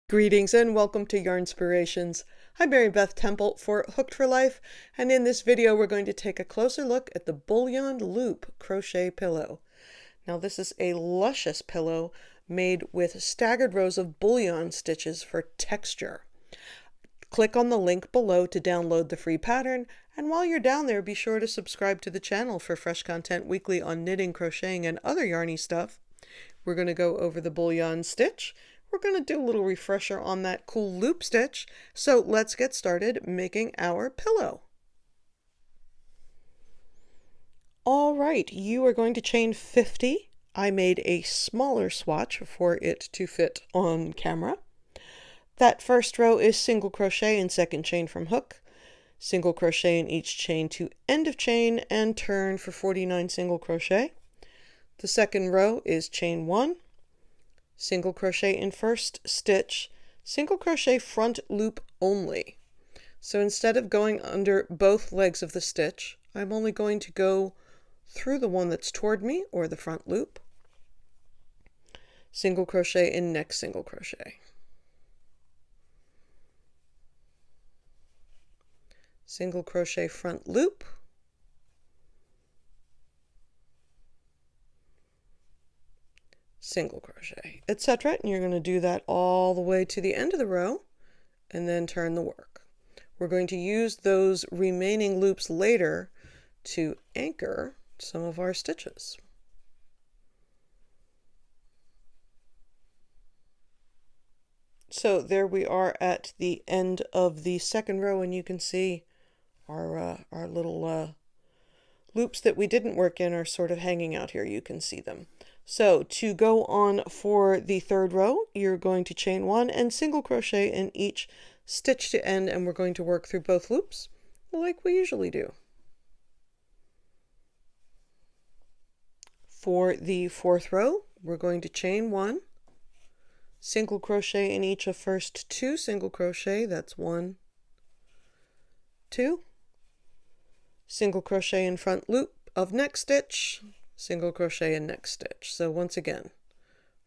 Greetings and welcome to Yarnspirations. I'm Mary Beth Temple for Hooked for Life, and in this video we're going to take a closer look at the Bullion Loop Crochet Pillow. Now this is a luscious pillow made with staggered rows of bullion stitches for texture. Click on the link below to download the free pattern, and while you're down there be sure to subscribe to the channel for fresh content weekly on knitting, crocheting, and other yarny stuff. We're going to go over the bullion stitch. We're going to do a little refresher on that cool loop stitch. So let's get started making our pillow. All right, you are going to chain 50. I made a smaller swatch for it to fit on camera. That first row is single crochet in second chain from hook, single crochet in each chain to end of chain, and turn for 49 single crochet. The second row is chain 1, single crochet in first stitch, single crochet front loop only. So instead of going under both legs of the stitch, I'm only going to go through the one that's toward me, or the front loop. Single crochet in next single crochet. Single crochet front loop. Single crochet, etc. And you're going to do that all the way to the end of the row and then turn the work. We're going to use those remaining loops later to anchor some of our stitches. So there we are at the end of the second row, and you can see our little loops that we didn't work in are sort of hanging out here. You can see them. So to go on for the third row, you're going to chain 1 and single crochet in each stitch to end, and we're going to work through both loops like we usually do. For the fourth row, we're going to chain 1, single crochet in each of first 2 single crochet, that's 1, 2, single crochet in front loop of next stitch, single crochet in next stitch. So once again,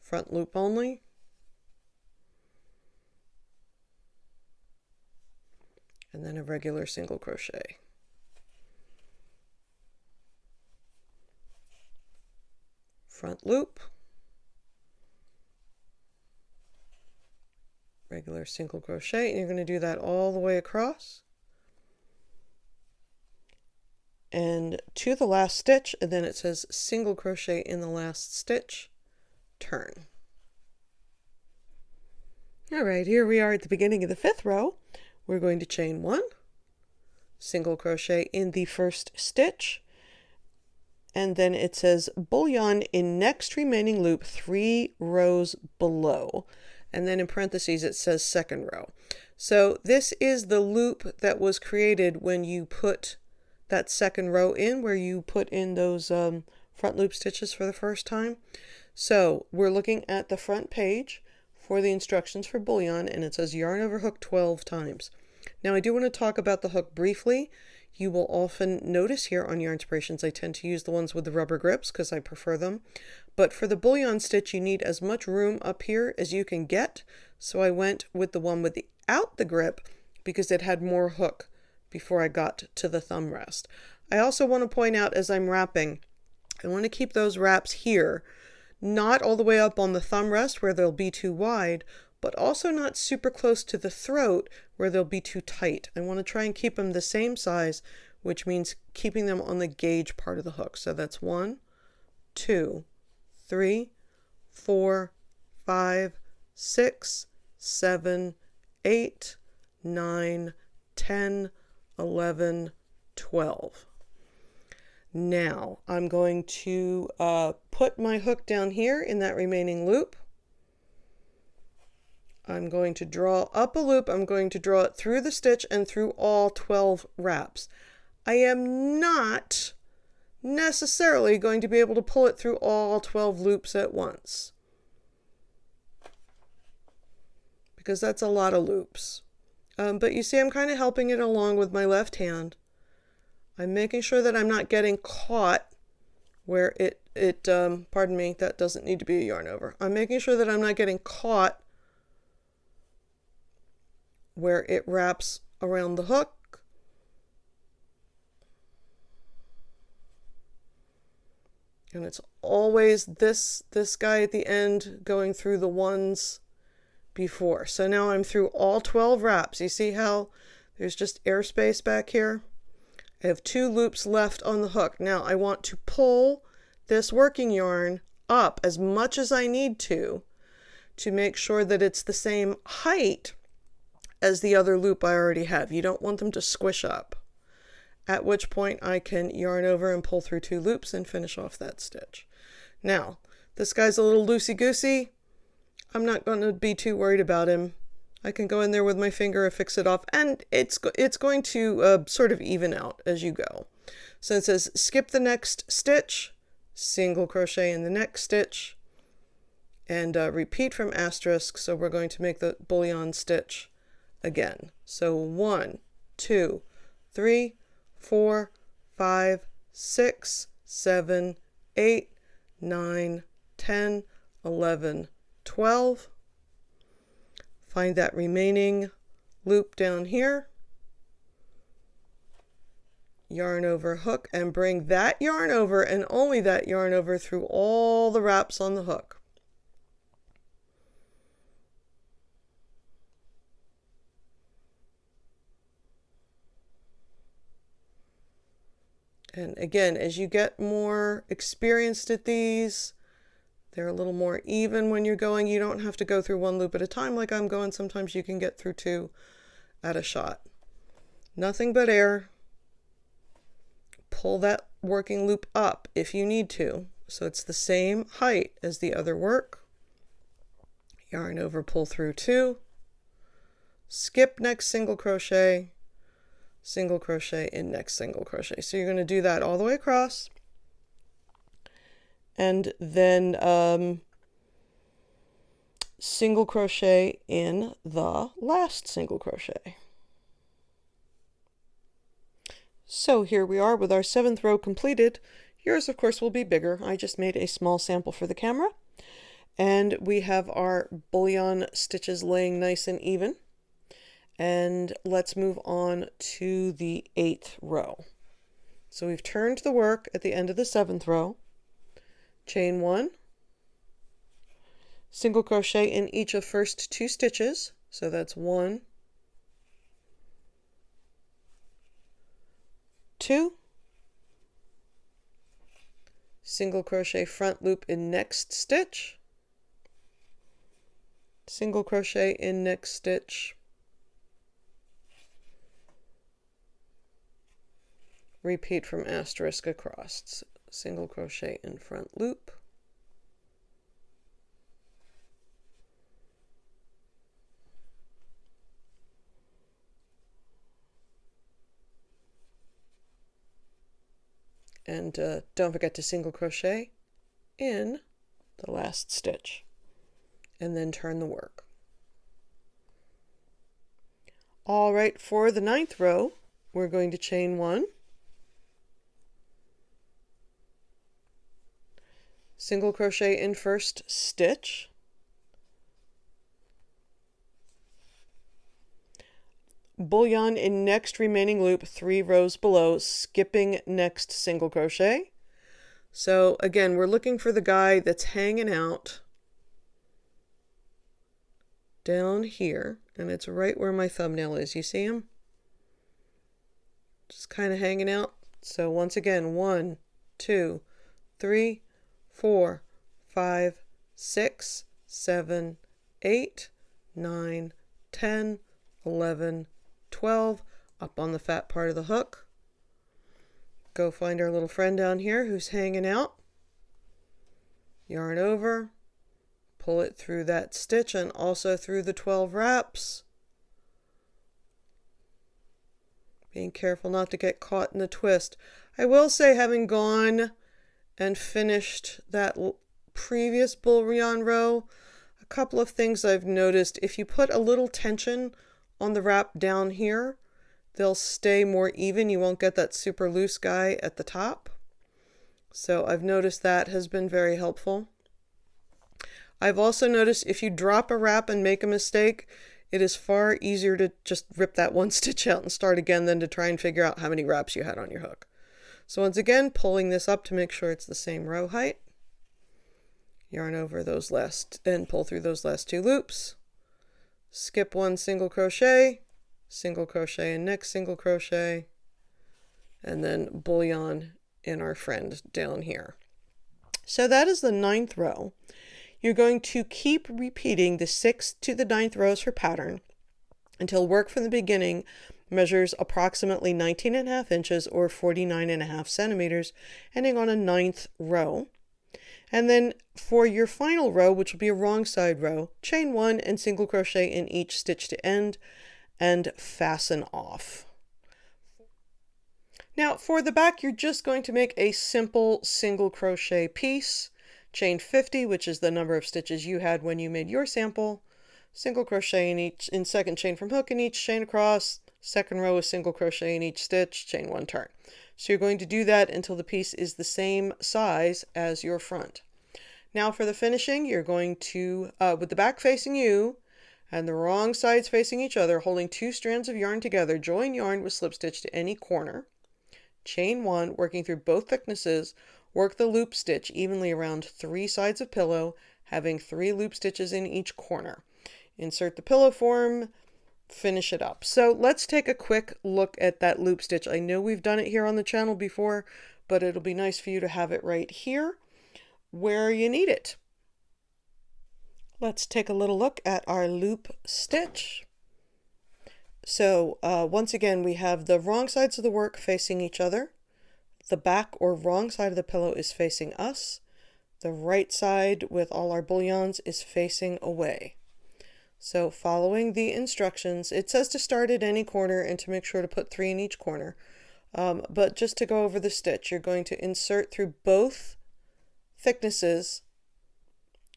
front loop only, and then a regular single crochet. Front loop, regular single crochet, and you're going to do that all the way across and to the last stitch, and then it says single crochet in the last stitch, turn. All right, here we are at the beginning of the fifth row. We're going to chain 1, single crochet in the first stitch, and then it says bullion in next remaining loop 3 rows below, and then in parentheses it says second row. So this is the loop that was created when you put that second row in, where you put in those front loop stitches for the first time. So we're looking at the front page for the instructions for bullion, and it says yarn over hook 12 times. Now I do want to talk about the hook briefly. You will often notice here on Yarnspirations I tend to use the ones with the rubber grips because I prefer them. But for the bullion stitch you need as much room up here as you can get. So I went with the one without the grip because it had more hook before I got to the thumb rest. I also want to point out as I'm wrapping, I want to keep those wraps here, not all the way up on the thumb rest where they'll be too wide, but also not super close to the throat where they'll be too tight. I want to try and keep them the same size, which means keeping them on the gauge part of the hook. So that's 1, 2, 3, 4, 5, 6, 7, 8, 9, 10, 11, 12. Now I'm going to put my hook down here in that remaining loop. I'm going to draw up a loop. I'm going to draw it through the stitch and through all 12 wraps. I am not necessarily going to be able to pull it through all 12 loops at once, because that's a lot of loops. But you see I'm kind of helping it along with my left hand. I'm making sure that I'm not getting caught where pardon me, that doesn't need to be a yarn over. I'm making sure that I'm not getting caught where it wraps around the hook. And it's always this guy at the end going through the ones before. So now I'm through all 12 wraps. You see how there's just airspace back here? I have 2 loops left on the hook. Now I want to pull this working yarn up as much as I need to make sure that it's the same height as the other loop I already have. You don't want them to squish up, at which point I can yarn over and pull through 2 loops and finish off that stitch. Now, this guy's a little loosey-goosey. I'm not going to be too worried about him. I can go in there with my finger and fix it off, and it's going to sort of even out as you go. So it says skip the next stitch, single crochet in the next stitch, and repeat from asterisk. So we're going to make the bullion stitch again. So 1, 2, 3, 4, 5, 6, 7, 8, 9, 10, 11, 12. Find that remaining loop down here, yarn over hook, and bring that yarn over and only that yarn over through all the wraps on the hook. And again, as you get more experienced at these, they're a little more even when you're going. You don't have to go through 1 loop at a time like I'm going. Sometimes you can get through 2 at a shot. Nothing but air. Pull that working loop up if you need to, so it's the same height as the other work. Yarn over, pull through 2. Skip next single crochet in next single crochet. So you're going to do that all the way across. And then single crochet in the last single crochet. So here we are with our 7th row completed. Yours, of course, will be bigger. I just made a small sample for the camera. And we have our bullion stitches laying nice and even. And let's move on to the 8th row. So we've turned the work at the end of the 7th row. Chain 1, single crochet in each of first 2 stitches. So that's 1, 2, single crochet front loop in next stitch, single crochet in next stitch, repeat from asterisk across, single crochet in front loop, and don't forget to single crochet in the last stitch and then turn the work. All right, for the 9th row we're going to chain 1, single crochet in first stitch, bullion in next remaining loop 3 rows below, skipping next single crochet. So again, we're looking for the guy that's hanging out down here, and it's right where my thumbnail is. You see him? Just kind of hanging out. So once again, 1, 2, 3, 4, 5, 6, 7, 8, 9, 10, 11, 12, up on the fat part of the hook. Go find our little friend down here who's hanging out. Yarn over, pull it through that stitch and also through the 12 wraps. Being careful not to get caught in the twist. I will say, having gone and finished that previous bullion row, a couple of things I've noticed. If you put a little tension on the wrap down here, they'll stay more even. You won't get that super loose guy at the top. So I've noticed that has been very helpful. I've also noticed if you drop a wrap and make a mistake, it is far easier to just rip that one stitch out and start again than to try and figure out how many wraps you had on your hook. So once again, pulling this up to make sure it's the same row height. Yarn over those last, and pull through those last 2 loops. Skip 1 single crochet in next single crochet, and then bullion in our friend down here. So that is the 9th row. You're going to keep repeating the 6th to the 9th rows for pattern until work from the beginning measures approximately 19.5 inches or 49.5 centimeters, ending on a 9th row. And then for your final row, which will be a wrong side row, chain 1 and single crochet in each stitch to end and fasten off. Now for the back, you're just going to make a simple single crochet piece, chain 50, which is the number of stitches you had when you made your sample, single crochet in second chain from hook in each chain across, second row is single crochet in each stitch, chain 1 turn. So you're going to do that until the piece is the same size as your front. Now for the finishing, you're going to, with the back facing you and the wrong sides facing each other, holding 2 strands of yarn together, join yarn with slip stitch to any corner. Chain 1, working through both thicknesses, work the loop stitch evenly around 3 sides of pillow, having 3 loop stitches in each corner. Insert the pillow form, finish it up. So let's take a quick look at that loop stitch. I know we've done it here on the channel before, but it'll be nice for you to have it right here where you need it. Let's take a little look at our loop stitch. So once again, we have the wrong sides of the work facing each other. The back or wrong side of the pillow is facing us. The right side with all our bullions is facing away. So following the instructions, it says to start at any corner and to make sure to put 3 in each corner. But just to go over the stitch, you're going to insert through both thicknesses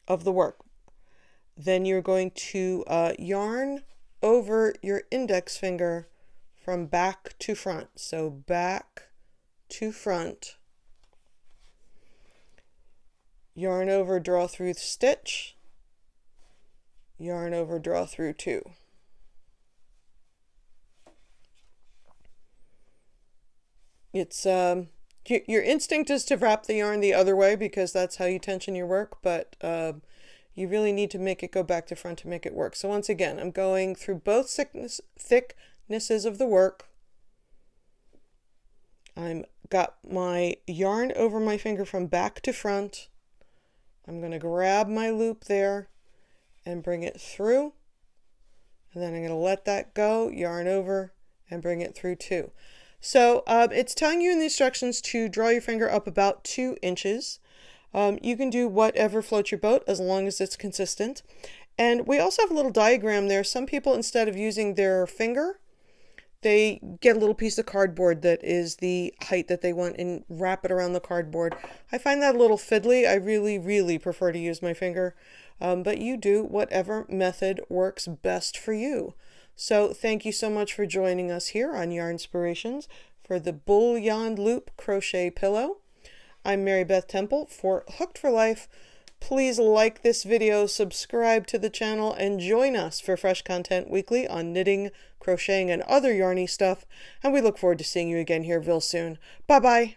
of the work. Then you're going to yarn over your index finger from back to front. So back to front. Yarn over, draw through the stitch. Yarn over, draw through 2. It's your instinct is to wrap the yarn the other way because that's how you tension your work, but you really need to make it go back to front to make it work. So once again, I'm going through both thicknesses of the work. I've got my yarn over my finger from back to front. I'm going to grab my loop there and bring it through. And then I'm going to let that go, yarn over, and bring it through 2. So it's telling you in the instructions to draw your finger up about 2 inches. You can do whatever floats your boat as long as it's consistent. And we also have a little diagram there. Some people, instead of using their finger, they get a little piece of cardboard that is the height that they want and wrap it around the cardboard. I find that a little fiddly. I really prefer to use my finger. But you do whatever method works best for you. So thank you so much for joining us here on Yarnspirations for the Bullion Loop Crochet Pillow. I'm Mary Beth Temple for Hooked for Life. Please like this video, subscribe to the channel, and join us for fresh content weekly on knitting, crocheting, and other yarny stuff. And we look forward to seeing you again here real soon. Bye-bye.